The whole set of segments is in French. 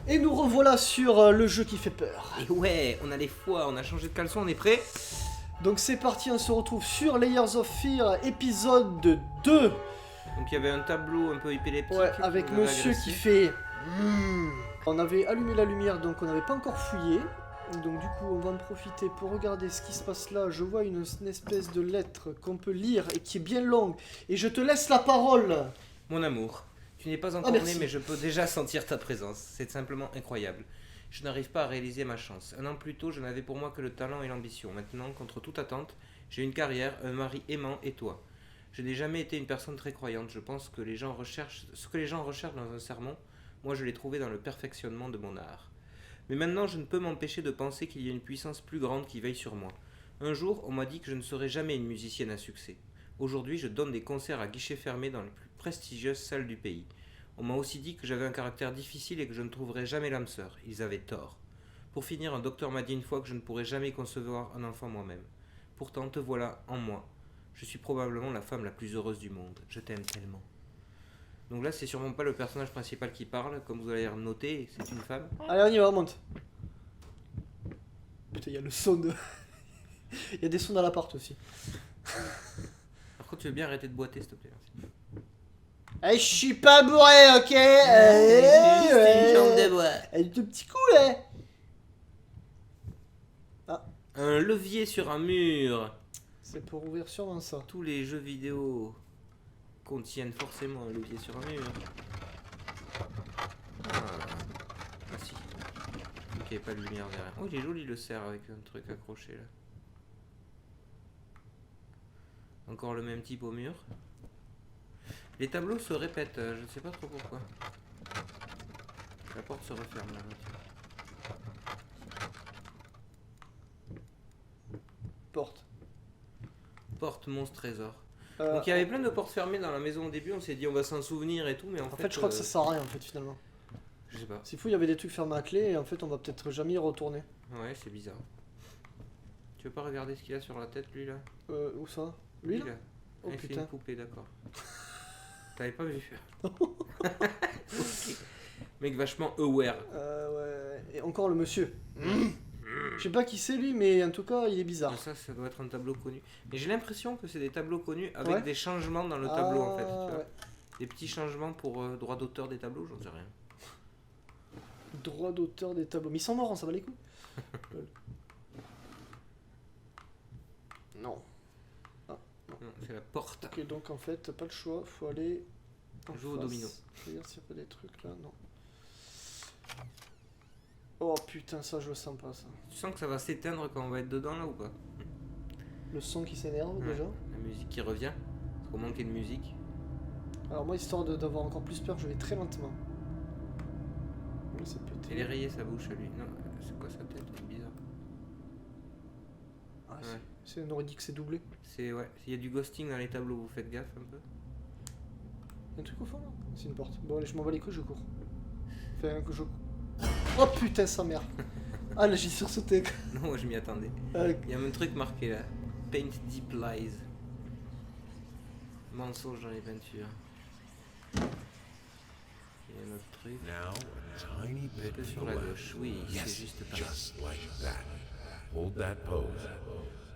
Et nous revoilà sur le jeu qui fait peur. Et ouais, on a les foies, on a changé de caleçon, on est prêt? Donc c'est parti, on se retrouve sur Layers of Fear, épisode 2. Donc il y avait un tableau un peu épileptique. Ouais, avec qui nous avait monsieur agressé. qui fait... On avait allumé la lumière, donc on n'avait pas encore fouillé. Donc du coup, on va en profiter pour regarder ce qui se passe là. Je vois une espèce de lettre qu'on peut lire et qui est bien longue. Et je te laisse la parole. Mon amour, tu n'es pas encore né, mais je peux déjà sentir ta présence. C'est simplement incroyable. Je n'arrive pas à réaliser ma chance. Un an plus tôt, je n'avais pour moi que le talent et l'ambition. Maintenant, contre toute attente, j'ai une carrière, un mari aimant et toi. Je n'ai jamais été une personne très croyante. Je pense que ce que les gens recherchent dans un sermon, moi je l'ai trouvé dans le perfectionnement de mon art. Mais maintenant, je ne peux m'empêcher de penser qu'il y a une puissance plus grande qui veille sur moi. Un jour, on m'a dit que je ne serais jamais une musicienne à succès. Aujourd'hui, je donne des concerts à guichet fermé dans les plus prestigieuses salles du pays. On m'a aussi dit que j'avais un caractère difficile et que je ne trouverais jamais l'âme sœur. Ils avaient tort. Pour finir, un docteur m'a dit une fois que je ne pourrais jamais concevoir un enfant moi-même. Pourtant, te voilà en moi. Je suis probablement la femme la plus heureuse du monde. Je t'aime tellement. Donc là, c'est sûrement pas le personnage principal qui parle, comme vous allez le noter, c'est une femme. Allez, on y va, on monte. Putain, il y a le son de... Il y a des sons dans l'appart aussi. Par contre, tu veux bien arrêter de boiter, s'il te plaît. Eh, je suis pas bourré, ok. C'est une jambe de bois. Elle est tout petit coup, là. Un levier sur un mur. C'est pour ouvrir sûrement ça. Tous les jeux vidéo contiennent forcément un levier sur un mur. Ah si. Donc il n'y avait pas de lumière derrière. Oh, il est joli le cerf avec un truc accroché là. Encore le même type au mur. Les tableaux se répètent, je ne sais pas trop pourquoi. La porte se referme là. Porte. Porte monstre trésor. Donc il y avait plein de portes fermées dans la maison au début, on s'est dit on va s'en souvenir et tout, mais En fait, je crois que ça sert à rien en fait finalement. Je sais pas. C'est fou, il y avait des trucs fermés à clé et en fait, on va peut-être jamais y retourner. Ouais, c'est bizarre. Tu veux pas regarder ce qu'il a sur la tête lui là? Où ça? Lui là? Oh Ah, il fait putain. une poupée, d'accord. T'avais pas vu? Ok. Mec vachement aware. Ouais. Et encore le monsieur. Je sais pas qui c'est lui, mais en tout cas, il est bizarre. Ça doit être un tableau connu. Mais j'ai l'impression que c'est des tableaux connus avec Ouais. des changements dans le tableau en fait. Tu vois. Ouais. Des petits changements pour droit d'auteur des tableaux, j'en sais rien. Droit d'auteur des tableaux. Mais ils sont morts, ça va les coups. Non. Non, c'est la porte. Ok, donc en fait, pas le choix, faut aller. Joue au domino. Regarde s'il n'y a pas des trucs là, non. Oh putain, ça je le sens pas ça. Tu sens que ça va s'éteindre quand on va être dedans là ou pas? Le son qui s'énerve Ouais. déjà. La musique qui revient. Parce qu'on manquait de musique. Alors moi, histoire d'avoir encore plus peur, je vais très lentement. Là, c'est pété. Il est rayé sa bouche à lui. Non, c'est quoi sa tête? C'est bizarre. Ah, Ouais. on aurait dit que c'est doublé. C'est ouais. S'il y a du ghosting dans les tableaux, vous faites gaffe un peu. Y'a un truc au fond là? C'est une porte. Bon allez, je m'en bats les couilles, je cours. Enfin, que je... Oh putain, sa mère. Ah là, j'ai sursauté. Non, moi je m'y attendais. Il y a un truc marqué là. Paint deep lies. Mensonge dans les peintures. Il y a un autre truc. Now, a tiny Un bit peu to sur the la left. gauche. Oui, c'est Yes, juste par just like that. Hold that pose.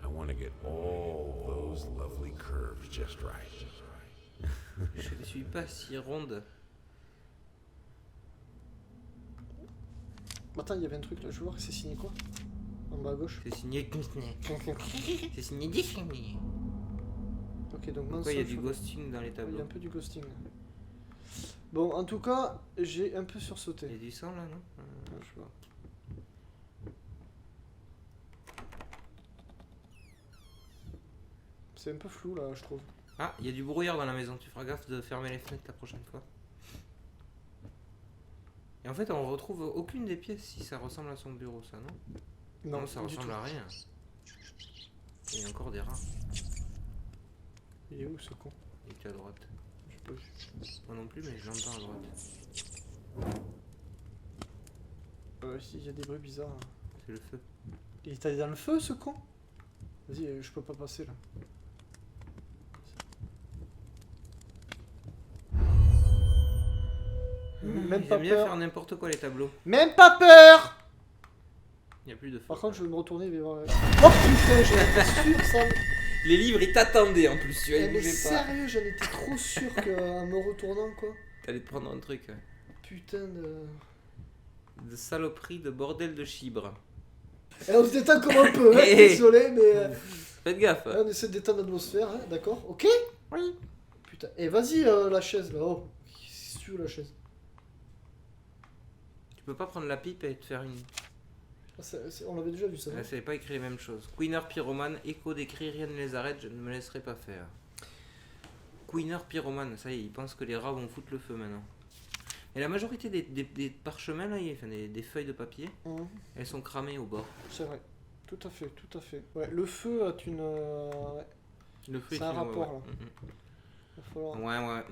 I want to get all those lovely curves just right. Je ne suis pas si ronde. Attends, il y avait un truc là, je veux voir, c'est signé quoi? En bas à gauche. C'est signé. C'est signé Disney. Ok, donc Pourquoi il y a du mensonge. ghosting dans les Il y a tableaux? un peu du ghosting. Bon, en tout cas, j'ai un peu Il y sursauté. a du sang là, non? Je vois. C'est un peu flou là, je trouve. Ah, il y a du brouillard dans la maison. Tu feras gaffe de fermer les fenêtres la prochaine fois. Et en fait, on retrouve aucune des pièces si ça ressemble à son bureau, ça, non? Non, ça du ressemble tout. à rien. Il y a encore des rats. Il est où ce con? Il était à droite. Je sais pas. Moi non plus, mais je l'entends à droite. Si, il y a des bruits bizarres. C'est le feu. Il est allé dans le feu ce con? Vas-y, je peux pas passer là. Même Ils pas aiment bien peur. faire n'importe quoi les tableaux. Même pas peur. Il n'y a plus de feu. Par contre, je vais me retourner et voir. Oh putain, j'en étais sûr, ça. Les livres, ils t'attendaient en plus, tu vois, Eh, ils mais bougeaient pas. sérieux, j'en étais trop sûr qu'en me retournant, quoi. T'allais te prendre un truc. Putain de. De saloperie, de bordel de chibre. Et on se détend comme un peu, hein, Hey. désolé, mais. Faites gaffe. On essaie de détendre l'atmosphère, hein, d'accord. Ok. Oui. Putain. Et vas-y, la chaise là. Oh. C'est sûr, la chaise. Tu peux pas prendre la pipe et te faire une. Ah, on l'avait déjà vu ça. Là, non ça n'avait pas écrit les mêmes choses. Queener pyromane, écho d'écrit, rien ne les arrête, je ne me laisserai pas faire. Queener pyromane, ça y est, ils pensent que les rats vont foutre le feu maintenant. Et la majorité des parchemins, là, enfin, des feuilles de papier, elles sont cramées au bord. C'est vrai. Tout à fait, tout à fait. Ouais, le feu a une. Ouais. Le feu C'est un rapport, là. Va falloir. Ouais.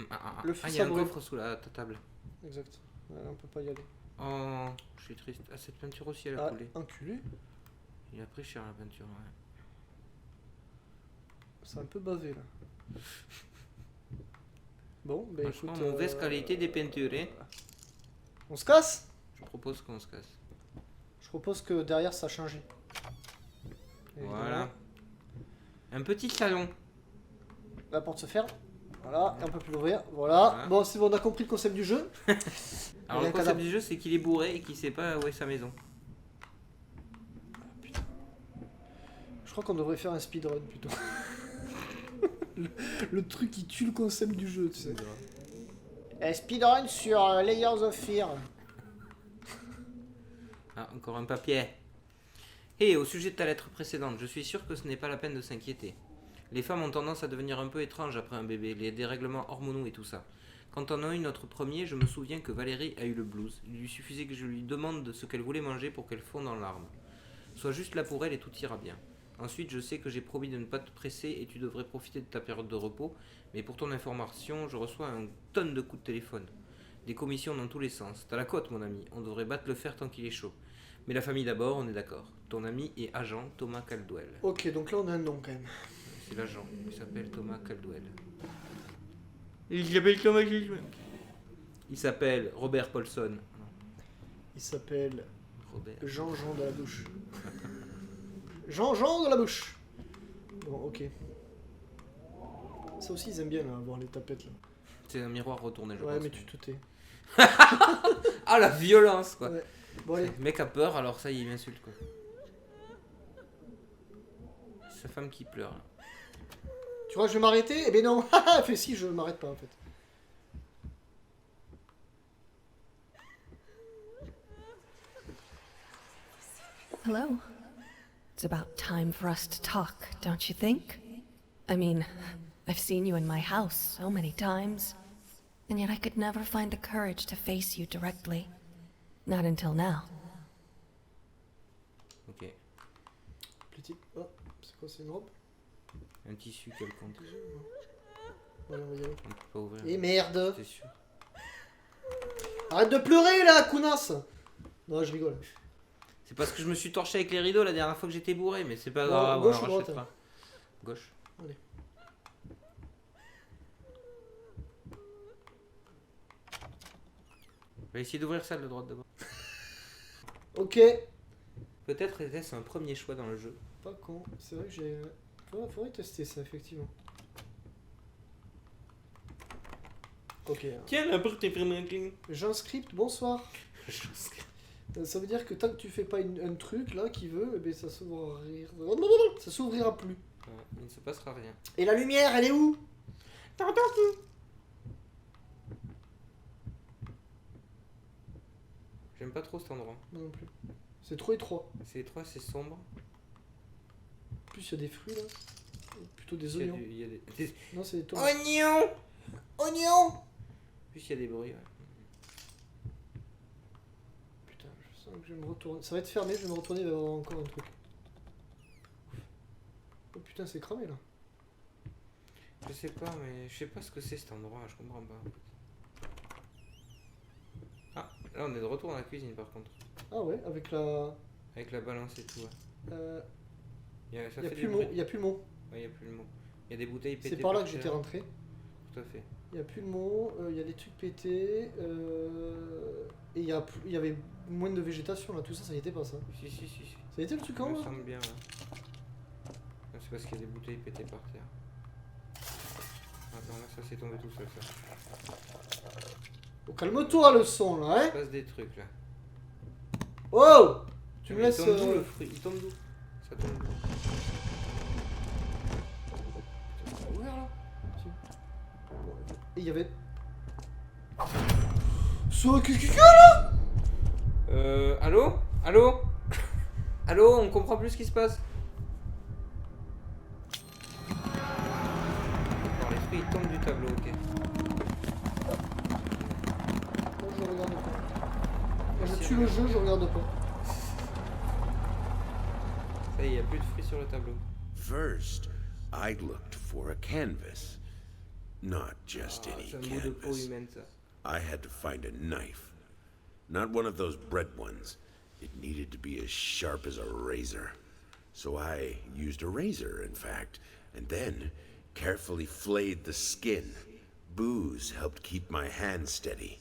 Le feu, Il y a ça un brûle. coffre sous ta table. Exact. Ouais, on peut pas y aller. Oh, je suis triste. Ah, cette peinture aussi, elle a Ah, coulé. enculé. Il a pris cher la peinture, ouais. C'est un peu bavé là. Bon, ben Franchement, écoute. mauvaise qualité des peintures, hein. On se casse? Je propose qu'on se casse. Je propose que derrière ça a changé. Voilà. Un petit salon. La porte se ferme. Voilà, et on peut plus l'ouvrir. Voilà. Voilà. Bon, c'est bon, on a compris le concept du jeu. Alors Il y a le un concept cadavre. du jeu, c'est qu'il est bourré et qu'il sait pas où est sa maison. Je crois qu'on devrait faire un speedrun plutôt. le truc qui tue le concept du jeu, tu sais. Speedrun sur Layers of Fear. Ah, encore un papier. Et au sujet de ta lettre précédente, je suis sûr que ce n'est pas la peine de s'inquiéter. Les femmes ont tendance à devenir un peu étranges après un bébé, les dérèglements hormonaux et tout ça. Quand on a eu notre premier, je me souviens que Valérie a eu le blues. Il lui suffisait que je lui demande de ce qu'elle voulait manger pour qu'elle fonde en larmes. Sois juste là pour elle et tout ira bien. Ensuite, je sais que j'ai promis de ne pas te presser et tu devrais profiter de ta période de repos, mais pour ton information, je reçois un tonne de coups de téléphone. Des commissions dans tous les sens. T'as la cote, mon ami. On devrait battre le fer tant qu'il est chaud. Mais la famille d'abord, on est d'accord. Ton ami est agent Thomas Caldwell. Ok, donc là on a un nom quand même. C'est l'agent. Il s'appelle Thomas Caldwell. Il s'appelle Thomas Caldwell. Il s'appelle Robert Paulson. Non, Il s'appelle Robert. Jean-Jean de la bouche. Jean-Jean de la bouche. Bon, ok. Ça aussi ils aiment bien là, voir les tapettes là. C'est un miroir retourné, je Ouais, pense. mais tu te tais. Ah, la violence, quoi. Ouais. Bon, allez. Le mec a peur, alors ça, il m'insulte, quoi. Sa femme qui pleure. Là. Tu vois, je vais m'arrêter? Eh ben non. Haha, fait si, je m'arrête pas en fait. Hello. It's about time for us to talk, don't you think? I mean, I've seen you in my house so many times, and yet I could never find the courage to face you directly. Not until now. Ok. Petit. Oh, c'est quoi, c'est une robe? Un tissu quelconque. Ouais, on va y aller. On peut pas ouvrir. Et merde! C'est sûr. Arrête de pleurer là, Kounas! Non, je rigole. C'est parce que je me suis torché avec les rideaux la dernière fois que j'étais bourré, mais c'est pas Non, grave, gauche on ou droite, rachètera. Gauche. Allez. On va essayer d'ouvrir celle de droite d'abord. Ok. Peut-être était-ce un premier choix dans le jeu. Pas con. C'est vrai que j'ai. Faudrait tester ça, effectivement. Ok. Tiens, la porte est vraiment clean. Jean Script, bonsoir. Ça veut dire que tant que tu fais pas un truc là qui veut, eh ben ça s'ouvrira. Ça s'ouvrira plus. Il ne se passera rien. Et la lumière, elle est où? J'aime pas trop cet endroit. Moi non plus. C'est trop étroit. C'est étroit, c'est sombre. En plus, il y a des fruits là. Plutôt des Il y a oignons. du- il y a des... Non, c'est des tomates. Oignons. Oignons! En plus, il y a des bruits. Ouais. Putain, je sens que je vais me retourner. Ça va être fermé, je vais me retourner, il va y avoir encore un truc. Oh putain, c'est cramé là. Je sais pas, mais je sais pas ce que c'est cet endroit, je comprends pas. Ah, là on est de retour dans la cuisine par contre. Ah ouais, avec la. Avec la balance et tout. Ouais. Ça Il n'y a, fait plus du le bruit. mot, y a plus le mot. Ouais, y a plus le mot. Il y a des bouteilles pétées. C'est par là par que j'étais terre. rentré. Tout à fait. Il n'y a plus de mots, il y a des trucs pétés, et il y avait moins de végétation là, tout ça, ça y était pas ça. Si. Ça y était le truc Ça en me haut là semble bien, ouais. Non, c'est parce qu'il y a des bouteilles pétées par terre. Attends, là, ça s'est tombé tout seul, ça. Oh, calme-toi le son là, Il hein. se passe des trucs là. Oh, tu me Il laisses. tombe d'où le fruit? Il tombe d'où? Ça tombe d'où? C'est ouvert là? Et il y avait. So, qu'est-ce qu'il y a? Allô? Allô? Allô? On comprend plus ce qui se passe? D'accord, les fruits ils tombent du tableau, ok. Moi je regarde pas. Moi je tue le jeu, je regarde pas. Ça y est, il n'y a plus de fruits sur le tableau. First, I looked for a canvas. Not just Ah, any c'est un bout de peau canvas. humaine ça. I had to find a knife. Not one of those bread ones. It needed to be as sharp as a razor. So I used a razor, in fact, and then carefully flayed the skin. Booze helped keep my hand steady.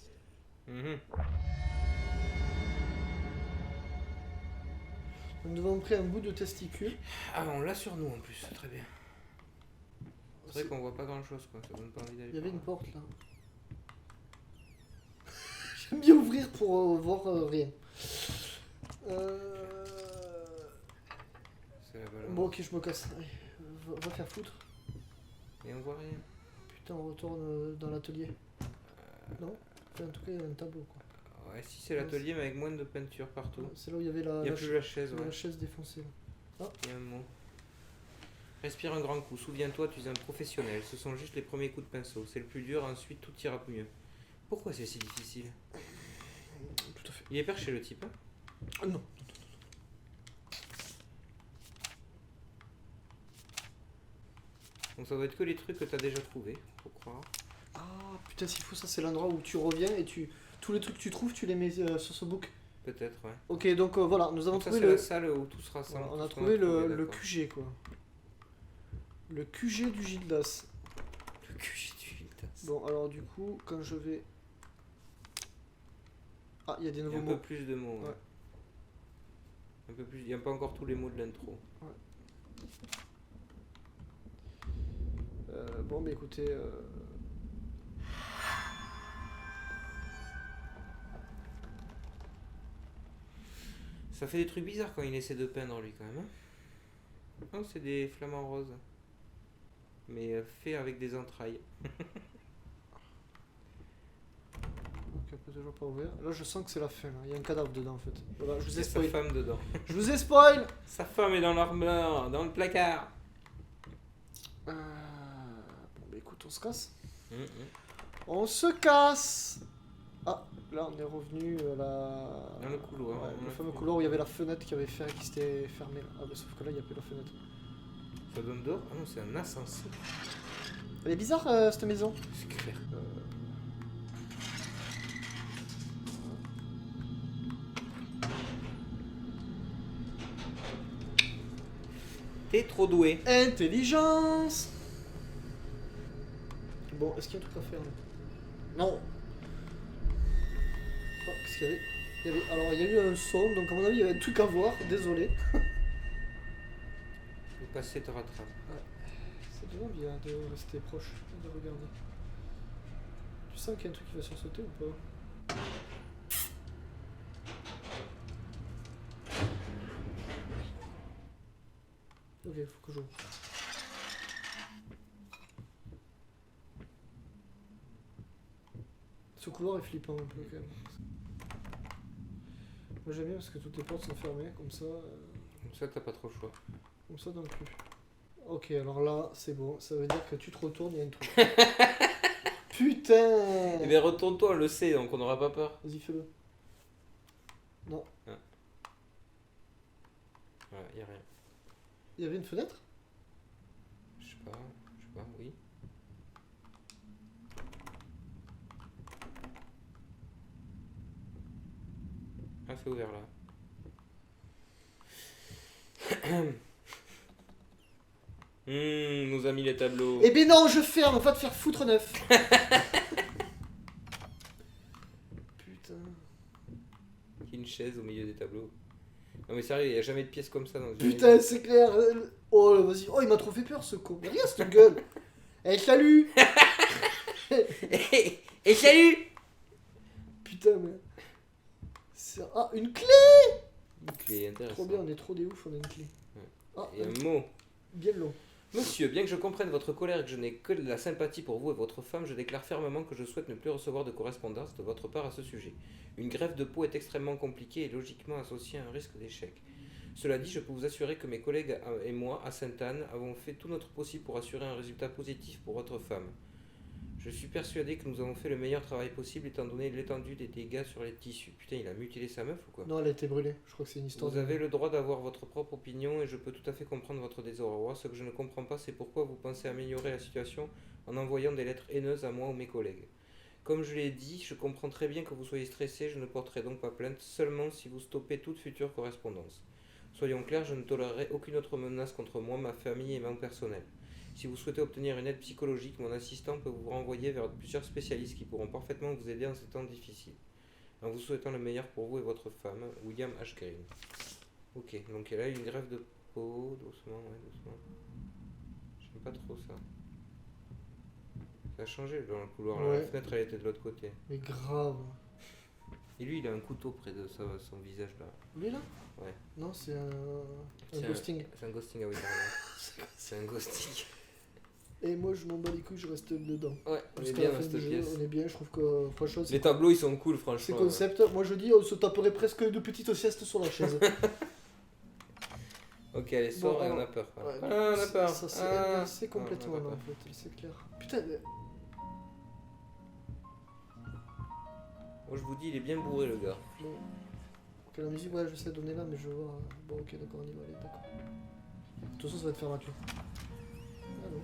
Nous avons pris un bout de testicule. Ah, on l'a sur nous en plus, très bien. C'est vrai qu'on voit pas grand chose quoi, ça donne pas envie d'aller. Il y avait par une porte là. J'aime bien ouvrir pour voir rien. C'est la balance. Bon, ok, je me casse. Allez, va faire foutre. Et on voit rien. Putain, on retourne dans l'atelier. Non enfin, en tout cas, il y a un tableau quoi. Ouais, si c'est l'atelier mais avec moins de peinture partout. C'est là où il y avait la, Il n'y a la plus la chaise, ouais. la chaise défoncée. Là. Il y a un mot. Respire un grand coup, souviens-toi, tu es un professionnel. Ce sont juste les premiers coups de pinceau. C'est le plus dur, ensuite tout ira mieux. Pourquoi c'est si difficile? Tout à fait. Il est perché le type, hein? Ah, non. Donc ça doit être que les trucs que tu as déjà trouvés, faut croire. Ah putain, s'il faut, ça c'est l'endroit où tu reviens et tous les trucs que tu trouves, tu les mets sur ce book. Peut-être, ouais. Ok, donc voilà, nous avons Donc ça trouvé c'est le. la salle où tout se rassemble. On a tout ce qu'on trouvé le d'accord. QG quoi. Le QG du Gildas. Le QG du Gildas. Bon, alors du coup, quand je vais. Ah, il y a des Il y a nouveaux un mots. peu plus de mots. Ouais. Un peu plus. Il n'y a pas encore tous les mots de l'intro. Bon, bah écoutez. Ça fait des trucs bizarres quand il essaie de peindre lui quand même. Hein. Non, c'est des flamants roses. Mais fait avec des entrailles. Ok, on peut toujours pas ouvrir. Là, je sens que c'est la fin. Là. Il y a un cadavre dedans en fait. Voilà, je vous Il y ai a sa spoil. femme dedans. Je vous ai spoil. Sa femme est dans l'armoire, dans le placard. Bon, bah écoute, on se casse. Hum. On se casse. Ah, là, on est revenu à la. Dans le couloir. Ouais, on le a fameux trouvé. couloir où il y avait la fenêtre qui s'était fermée. Ah, bah sauf que là, il n'y a plus la fenêtre. Ça donne dehors? Ah non, c'est un ascenseur. Elle est bizarre cette maison. C'est clair. T'es trop doué. Intelligence. Bon, est-ce qu'il y a un truc à faire là? Non. Oh, qu'est-ce qu'il y avait? Alors, il y a eu un son, donc à mon avis, il y avait un truc à voir. Désolé. Le passé te rattrape. C'est vraiment bien de rester proche, de regarder. Tu sens qu'il y a un truc qui va sursauter ou pas? Ok, faut que je... Ce couloir est flippant un peu quand même. Moi j'aime bien parce que toutes les portes sont fermées, comme ça T'as pas trop le choix. non plus. Ok, alors là, c'est bon, ça veut dire que tu te retournes, il y a un truc. Putain! Eh bien, retourne-toi, on le sait, donc on n'aura pas peur. Vas-y, fais-le. Non. Ouais, y a rien. Il y avait une fenêtre? Je sais pas, oui. Ah, c'est ouvert là. Nos amis les tableaux. Eh ben non, je ferme, va te faire foutre neuf. Putain. Une chaise au milieu des tableaux. Non mais sérieux, il n'y a jamais de pièce comme ça dans une Putain, c'est clair. Oh là, vas-y. Oh, il m'a trop fait peur ce con. Mais regarde cette gueule. Eh, salut. Et salut. Putain, mais. Ah, une clé. Une clé, intéressant. Trop bien, on est trop des ouf, on a une clé. Ah, Et un mot. bien long. Monsieur, bien que je comprenne votre colère et que je n'ai que de la sympathie pour vous et votre femme, je déclare fermement que je souhaite ne plus recevoir de correspondance de votre part à ce sujet. Une greffe de peau est extrêmement compliquée et logiquement associée à un risque d'échec. Cela dit, je peux vous assurer que mes collègues et moi, à Sainte-Anne, avons fait tout notre possible pour assurer un résultat positif pour votre femme. Je suis persuadé que nous avons fait le meilleur travail possible étant donné l'étendue des dégâts sur les tissus. Putain, il a mutilé sa meuf ou quoi? Non, elle a été brûlée. Je crois que c'est une histoire. Vous avez le droit d'avoir votre propre opinion et je peux tout à fait comprendre votre désarroi. Ce que je ne comprends pas, c'est pourquoi vous pensez améliorer la situation en envoyant des lettres haineuses à moi ou mes collègues. Comme je l'ai dit, je comprends très bien que vous soyez stressé, je ne porterai donc pas plainte seulement si vous stoppez toute future correspondance. Soyons clairs, je ne tolérerai aucune autre menace contre moi, ma famille et mon personnel. Si vous souhaitez obtenir une aide psychologique, mon assistant peut vous renvoyer vers plusieurs spécialistes qui pourront parfaitement vous aider en ces temps difficiles. En vous souhaitant le meilleur pour vous et votre femme, William H. Green. Ok, donc elle a une greffe de peau, doucement, ouais, doucement. J'aime pas trop ça. Ça a changé dans le couloir, là. Ouais. La fenêtre elle était de l'autre côté. Mais grave. Et lui il a un couteau près de son visage là. Lui là? Ouais. Non, c'est un C'est ghosting. C'est un ghosting, ah oui, pardon. C'est un ghosting. Et moi, je m'en bats les couilles, je reste dedans. Ouais, on est Jusqu'à bien la dans fin cette du jeu, pièce. on est bien, je trouve que franchement, Les tableaux ils sont cool, c'est franchement. concept. Moi, je dis, on se taperait presque de petites siestes sur la chaise. Ok, allez, sors Bon, et on alors, a peur. Voilà. Ouais, Ah, on a peur. Ça s'est Ah. inversé complètement, Ah, on a là, en peur. fait, c'est clair. Putain, Moi je vous dis, il est bien bourré le gars. bon. Ok, la musique, ouais, je sais donner là, mais je vois. Bon, ok, d'accord, on y va, allez, d'accord. De toute façon, ça va te faire ma clé. Ah non.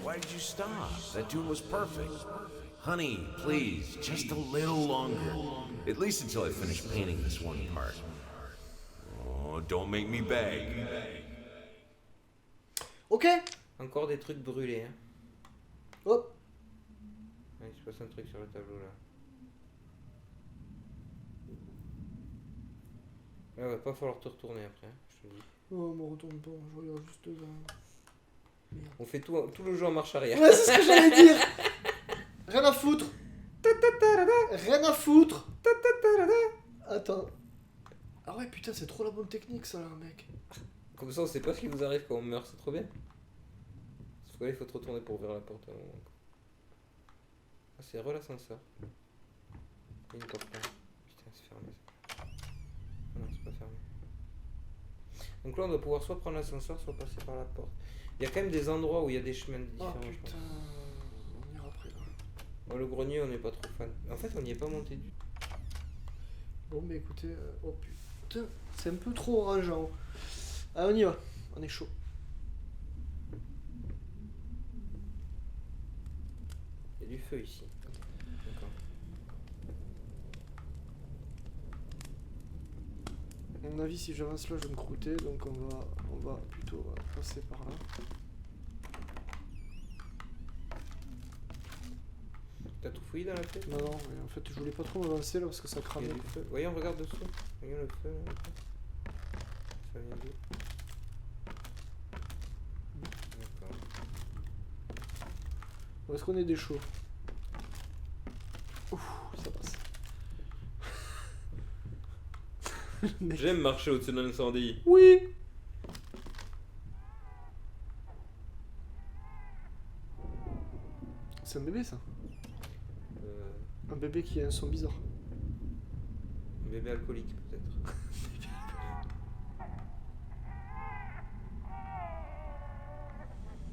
Why did you stop? That tune was perfect. Honey, please, just a little longer. At least until I finish painting this one part. Oh, don't make me beg. Ok. Encore des trucs brûlés. Hein. Hop. Ouais, il se passe un truc sur le tableau là. Ouais, va pas falloir te retourner après, hein, je te le dis. Oh, me retourne pas, je regarde juste devant. Merde. On fait tout le jeu en marche arrière. Ouais, c'est ce que j'allais dire. Rien à foutre. Rien à foutre. Attends. Ah ouais, putain, c'est trop la bonne technique, ça, là, mec. Comme ça, on sait pas ce qui vous arrive quand on meurt, c'est trop bien. Sauf que là, il faut te retourner pour ouvrir la porte à un moment. Ah, c'est l'ascenseur. Il y a une porte là. Putain, c'est fermé ça. Ah non, c'est pas fermé. Donc là, on doit pouvoir soit prendre l'ascenseur, soit passer par la porte. Il y a quand même des endroits où il y a des chemins différents. Oh je putain, pense. on ira après là. Bon, le grenier, on n'est pas trop fan. En fait, on n'y est pas monté du tout. Bon, bah écoutez, oh putain, c'est un peu trop rageant. Ah, on y va, on est chaud. Il y a du feu ici. D'accord. À mon avis, si j'avance là, je vais me croûter, donc on va plutôt passer par là. T'as tout fouillé dans la tête? Non, non, mais en fait, je voulais pas trop m'avancer là parce que ça Il cramait. y a du feu. Voyons, regarde dessous. Voyons le feu. Là. Ça vient d'où? D'accord. Où est-ce qu'on est des chauds? Ouf, ça passe. J'aime marcher au-dessus d'un incendie. Oui. C'est un bébé ça. Un bébé qui a un son bizarre. Un bébé alcoolique peut-être.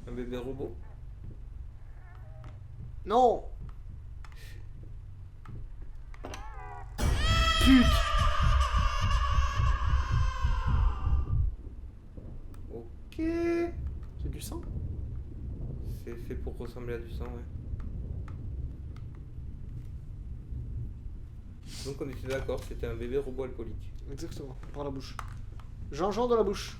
Un bébé robot. Non. Pute. Ok. C'est du sang? C'est fait pour ressembler à du sang, ouais. Donc on était d'accord, c'était un bébé robot alcoolique. Exactement, par la bouche. Jean-Jean de la bouche.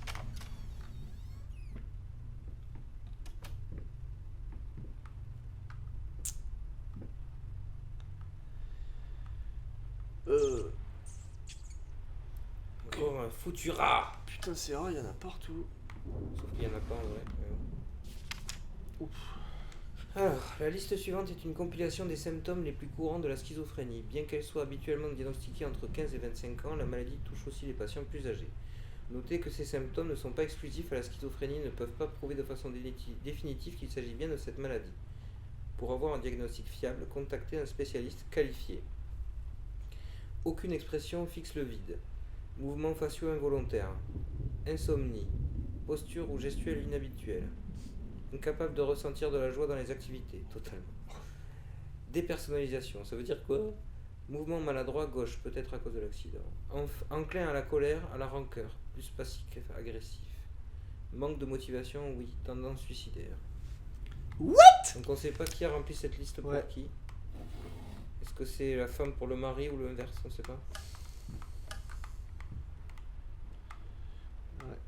Encore un foutu rat. Putain, c'est rare, il y en a partout. Sauf qu'il n'y en a pas en vrai. Ouf. Alors, la liste suivante est une compilation des symptômes les plus courants de la schizophrénie. Bien qu'elle soit habituellement diagnostiquée entre 15 et 25 ans, la maladie touche aussi les patients plus âgés. Notez que ces symptômes ne sont pas exclusifs à la schizophrénie et ne peuvent pas prouver de façon définitive qu'il s'agit bien de cette maladie. Pour avoir un diagnostic fiable, contactez un spécialiste qualifié. Aucune expression fixe le vide. Mouvements faciaux involontaires. Insomnie. Posture ou gestuelle inhabituelle. Incapable de ressentir de la joie dans les activités, totalement. Dépersonnalisation, ça veut dire quoi? Mouvement maladroit gauche, peut-être à cause de l'accident. Enclin à la colère, à la rancœur, plus passif, agressif. Manque de motivation, oui. Tendance suicidaire. What? Donc on sait pas qui a rempli cette liste pour Ouais. qui. Est-ce que c'est la femme pour le mari ou l'inverse? On sait pas.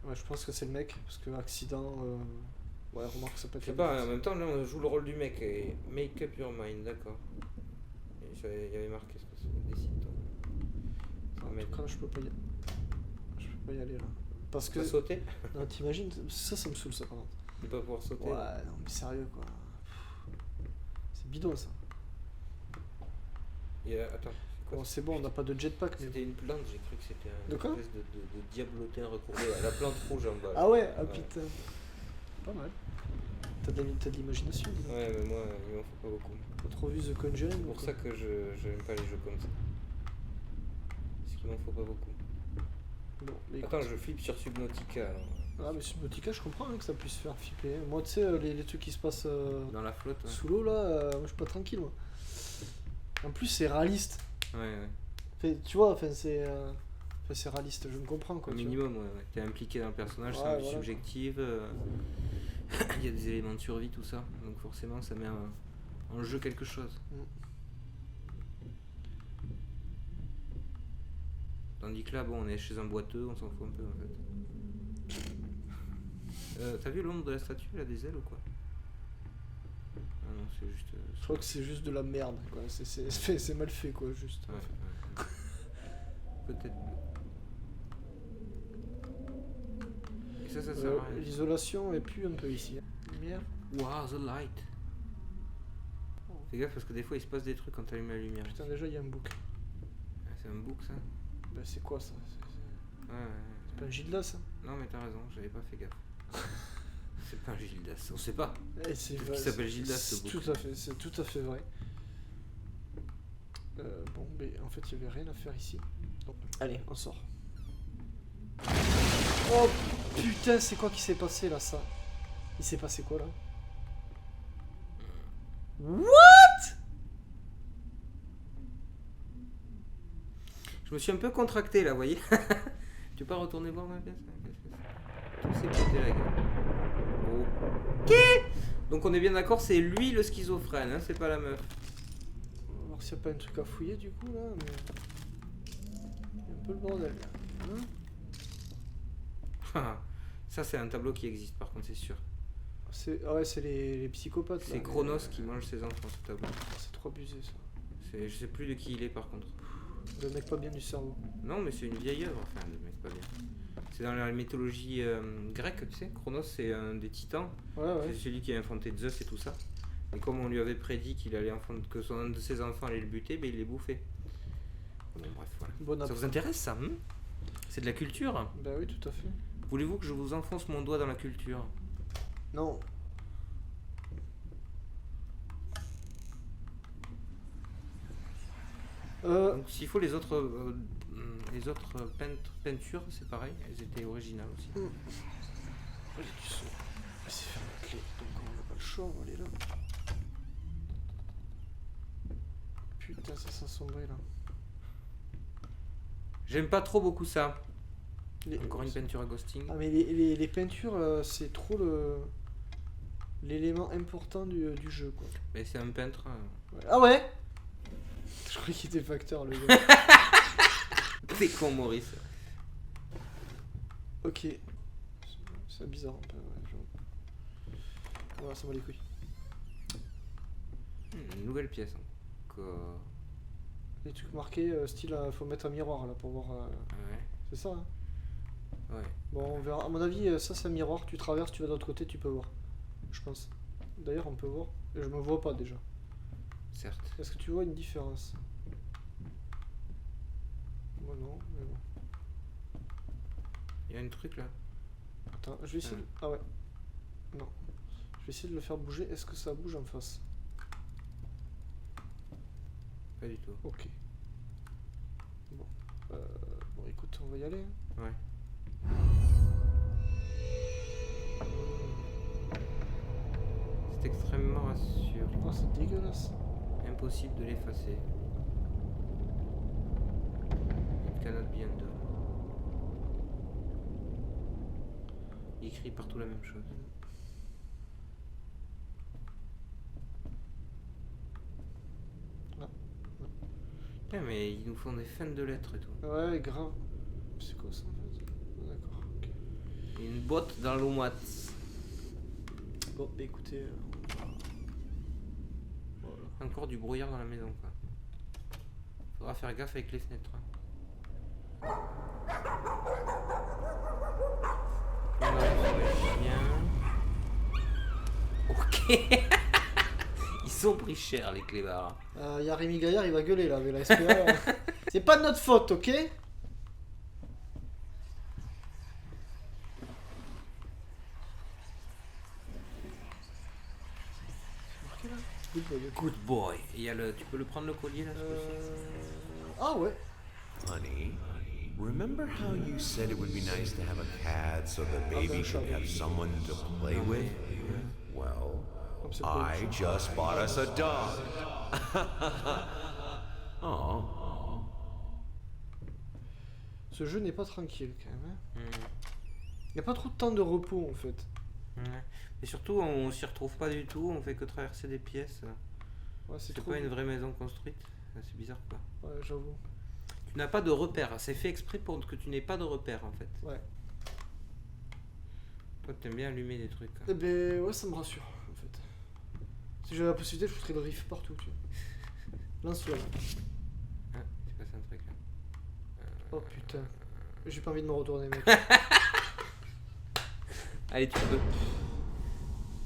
Ouais, je pense que c'est le mec, parce que accident. Ouais, remarque, ça peut être. Je sais pas, en même temps, là on joue le rôle du mec. Et make up your mind, d'accord. Il y avait marqué ce que c'est. Décide-toi. En tout cas, je peux pas y aller là. Parce Tu que. peux sauter? Non, t'imagines, ça me saoule ça par contre. Ne pas pouvoir sauter. Ouais, non, mais sérieux quoi. C'est bidon ça. Attends, c'est quoi Bon, ça? c'est bon, on n'a pas de jetpack, mais. C'était une plante, j'ai cru que c'était un De quoi? espèce de diablotin recourbé à la plante rouge en bas. Ah ouais, ah Ouais. putain. Pas mal. T'as de l'imagination, dis donc. Ouais, mais moi, il m'en faut pas beaucoup. T'as trop vu The Conjuring C'est ou pour quoi ça que je n'aime pas les jeux comme ça. Parce qu'il m'en faut pas beaucoup. Bon, mais Attends, écoute. je flippe sur Subnautica. Alors. Ah, mais Subnautica, je comprends hein, que ça puisse faire flipper. Moi, tu sais, les trucs qui se passent Dans la flotte, ouais. sous l'eau là, moi je suis pas tranquille moi. En plus, c'est réaliste. Ouais. Fait, tu vois, enfin, c'est réaliste, je me comprends quoi. Au tu vois. minimum, ouais. T'es impliqué dans le personnage, c'est Ouais, un vue voilà. subjective. Il y a des éléments de survie, tout ça. Donc forcément, ça met en jeu quelque chose. Tandis que là, bon, on est chez un boiteux, on s'en fout un peu en fait. T'as vu le nombre de la statue, là, des ailes ou quoi? Ah non, c'est juste. Je crois que c'est juste de la merde quoi. C'est mal fait quoi, juste. Ouais, ouais. Peut-être. Et ça sert à rien. L'isolation est plus un peu ici. Lumière. Wow, the light. Fais gaffe parce que des fois il se passe des trucs quand t'allumes la lumière. Putain, déjà il y a un bouc. Ah, c'est un bouc ça? Ben, c'est quoi ça? Ouais. C'est pas un Gildas ça? Non mais t'as raison, j'avais pas fait gaffe. C'est pas un Gildas, on sait pas. Eh, c'est Peut-être vrai, qu'il s'appelle Gildas, ce c'est bouc. tout à fait, c'est tout à fait vrai. Bon, mais en fait, il y avait rien à faire ici. Donc, allez, on sort. Oh putain, c'est quoi qui s'est passé là, ça? Il s'est passé quoi là? What? Je me suis un peu contracté là, vous voyez. Tu veux pas retourner voir ma pièce? Tout s'est pété la gueule. Ok. Donc on est bien d'accord, c'est lui le schizophrène, hein, c'est pas la meuf. On va voir s'il n'y a pas un truc à fouiller du coup là, mais. Il y a un peu le bordel là. Hein? Ça c'est un tableau qui existe par contre, c'est sûr. Ah ouais, c'est les psychopathes là. C'est Chronos qui mange ses enfants, ce tableau. C'est trop abusé ça. Je sais plus de qui il est par contre. Le mec pas bien du cerveau. Non, mais c'est une vieille œuvre, enfin, le mec pas bien. C'est dans la mythologie grecque, tu sais. Chronos, c'est un des titans. Ouais, ouais. C'est celui qui a inventé Zeus et tout ça. Et comme on lui avait prédit qu'il allait que un de ses enfants allait le buter, ben il les bouffait. Bon, bref, voilà. Bon Ça vous intéresse ça? C'est de la culture? Bah oui, tout à fait. Voulez-vous que je vous enfonce mon doigt dans la culture? Non. Donc, s'il faut les autres peintures, c'est pareil, elles étaient originales aussi. Allez, du son. C'est faire la clé, donc on n'a pas le choix, on va aller là. Putain, ça sent sombré là. J'aime pas trop beaucoup ça. Les- Encore une peinture à ghosting. Ah, mais les peintures, c'est trop l'élément important du jeu quoi. Mais c'est un peintre. Ouais. Ah ouais? Je croyais qu'il était facteur le gars. T'es con, Maurice. Ok. C'est bizarre un peu, ouais. Voilà, ça va les couilles. Une nouvelle pièce encore. Des trucs marqués, style, faut mettre un miroir là pour voir. Ouais. C'est ça, hein. Ouais. Bon, on verra. À mon avis, ça c'est un miroir. Tu traverses, tu vas de l'autre côté, tu peux voir. Je pense. D'ailleurs, on peut voir. Et je me vois pas déjà. Certes. Est-ce que tu vois une différence? Moi non, mais bon. Il y a un truc là. Attends, je vais essayer de... Ah ouais. Non. Je vais essayer de le faire bouger. Est-ce que ça bouge en face? Pas du tout. Ok. Bon. Bon, écoute, on va y aller. Ouais. C'est extrêmement rassurant. Oh, c'est dégueulasse. Impossible de l'effacer. It cannot be undone. Il écrit partout la même chose. Non. Ouais, mais ils nous font des fans de lettres et tout. Ouais, grave. C'est quoi ça en fait? D'accord, ok. Une botte dans l'eau moite. Bon, bah écoutez... Voilà. Encore du brouillard dans la maison, quoi. Faudra faire gaffe avec les fenêtres. Hein. On a le chien. Ok. Ils sont pris cher, les clébards. Y a Rémi Gaillard, il va gueuler là avec la SPA. C'est pas de notre faute, ok? Good boy, ok. Good boy. Et il y a le... Tu peux le prendre le collier là, ce coup-ci Ah ouais. Honey, remember how you said it would be nice to have a cat so the baby could have someone to play with? Well, Comme c'est pas I une just bought us a dog. Oh. Ce jeu n'est pas tranquille quand même. Hein. Hmm. Y a pas trop de temps de repos en fait. Ouais. Et surtout, on s'y retrouve pas du tout, on fait que traverser des pièces. Ouais, c'est C'est trop. pas une vraie maison construite. C'est bizarre, quoi. Ouais, j'avoue. Tu n'as pas de repères. C'est fait exprès pour que tu n'aies pas de repères, en fait. Ouais. Toi, t'aimes bien allumer des trucs. Hein. Eh ben ouais, ça me rassure en fait. Si j'avais la possibilité, je foutrais le riff partout, tu vois. Lance-le. Ah, c'est passé un truc là. Oh putain. J'ai pas envie de me retourner, mec. Allez, tu peux.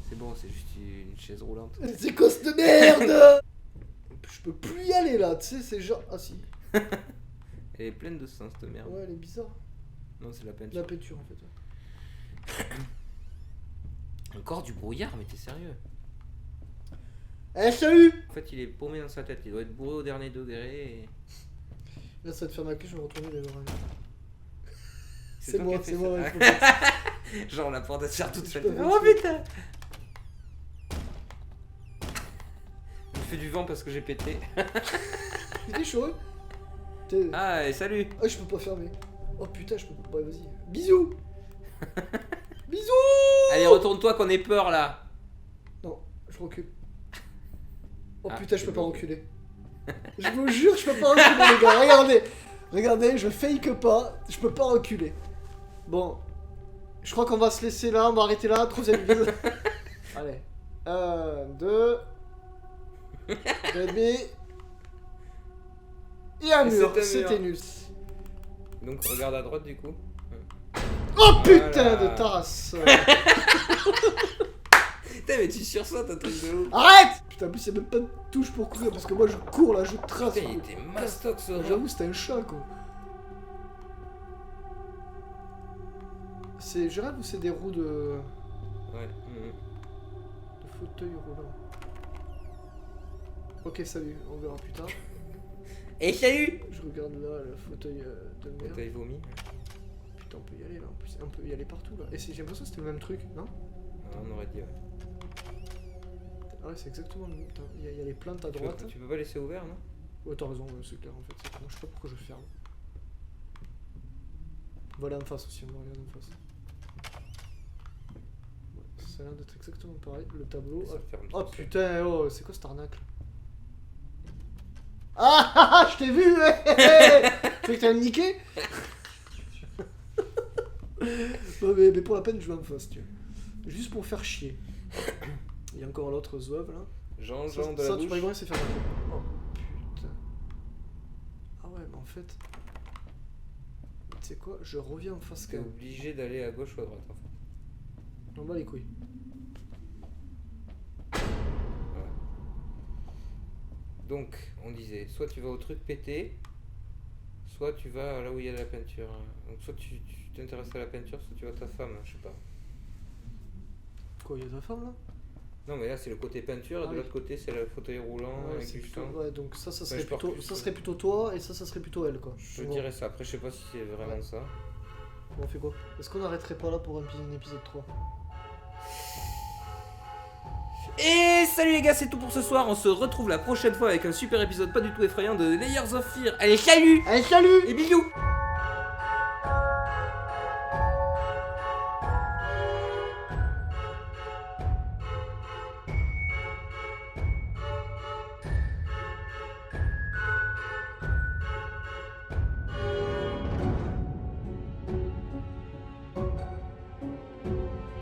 C'est bon, c'est juste une chaise roulante. C'est quoi cette merde? Je peux plus y aller là, tu sais, c'est genre. Ah si. Elle est pleine de sens, cette merde. Ouais, elle est bizarre. Non, c'est la peinture. La peinture en fait. Ouais. Encore du brouillard, mais t'es sérieux? Eh, salut! En fait, il est paumé dans sa tête. Il doit être bourré au dernier degré. Et... Là, ça va te faire ma clé, je vais me retourner les oreilles. C'est C'est toi moi, qui as c'est fait moi. ça. Ouais, faut faire ça. Genre, la porte à se faire toute seule. Je peux Oh faire putain! Il fait du vent parce que j'ai pété. T'es chaud, hein? T'es- Ah, et salut! Ah, je peux pas fermer. Oh putain, je peux pas. Ouais, vas-y. Bisous! Bisous! Allez, retourne-toi qu'on ait peur là! Non, je recule. Oh Ah, putain, je c'est peux pas bon. reculer. Je vous jure, je peux pas reculer, les gars. Regardez. Regardez, je fake pas. Je peux pas reculer. Bon. Je crois qu'on va se laisser là. On va arrêter là. Troisième vidéo. Allez. 1, 2. 2,5. Et un Et mur. c'est un C'était mur. nul. Donc, regarde à droite du coup. Oh putain Voilà. de tasse. Putain, mais tu sursautes un truc de ouf! Arrête! Putain, en plus, il y a même pas de touche pour courir parce que moi je cours là, je trace. Putain, il était mastoc ce rat. J'avoue, c'était un chat quoi. C'est. Je rêve ou c'est des roues de. Ouais. de fauteuil roulant? Ok, salut, on verra plus tard. Et salut! Je regarde là le fauteuil de merde. T'as vomi? Putain, on peut y aller là en plus. On peut y aller partout là. Et j'ai l'impression que c'était le même truc, non? On aurait dit, ouais. Ah ouais, c'est exactement le même. Putain, il y a les plantes à Tu droite. peux pas laisser ouvert, non? Ouais, t'as raison, ouais, c'est clair en fait. C'est con. Je sais pas pourquoi je ferme. On va aller en face aussi, on va aller en face. Ouais, ça a l'air d'être exactement pareil. Le tableau. Ça Oh, ferme oh tout seul. putain, oh, c'est quoi cette arnaque là? Ah, je t'ai vu. Tu fais que t'as me niqué. Non, mais pour la peine, je vais en face, tu vois. Juste pour faire chier. Il y a encore l'autre zouave là. Jean Ça, de la ça, tu bouche. peux rigoler, c'est faire la... Oh putain. Ah ouais, mais en fait... Tu sais quoi, je reviens en face T'es quand même. obligé d'aller à gauche ou à droite en fait. On bat les couilles. Voilà. Donc, on disait, soit tu vas au truc pété, soit tu vas là où il y a de la peinture. Donc soit tu t'intéresses à la peinture, soit tu vas à ta femme, je sais pas. Quoi, il y a ta femme là? Non mais là c'est le côté peinture, et Ah de oui. l'autre côté c'est le fauteuil roulant Ouais, avec c'est du plutôt... stand. ouais, donc ça serait, je pars plutôt... plus ça sur- serait plutôt toi et ça serait plutôt elle quoi. Je En gros. dirais ça, après je sais pas si c'est vraiment ça. Bon, on fait quoi? Est-ce qu'on arrêterait pas là pour un épisode 3? Et salut les gars, c'est tout pour ce soir, on se retrouve la prochaine fois avec un super épisode pas du tout effrayant de Layers of Fear. Allez salut Allez, salut! et bisous.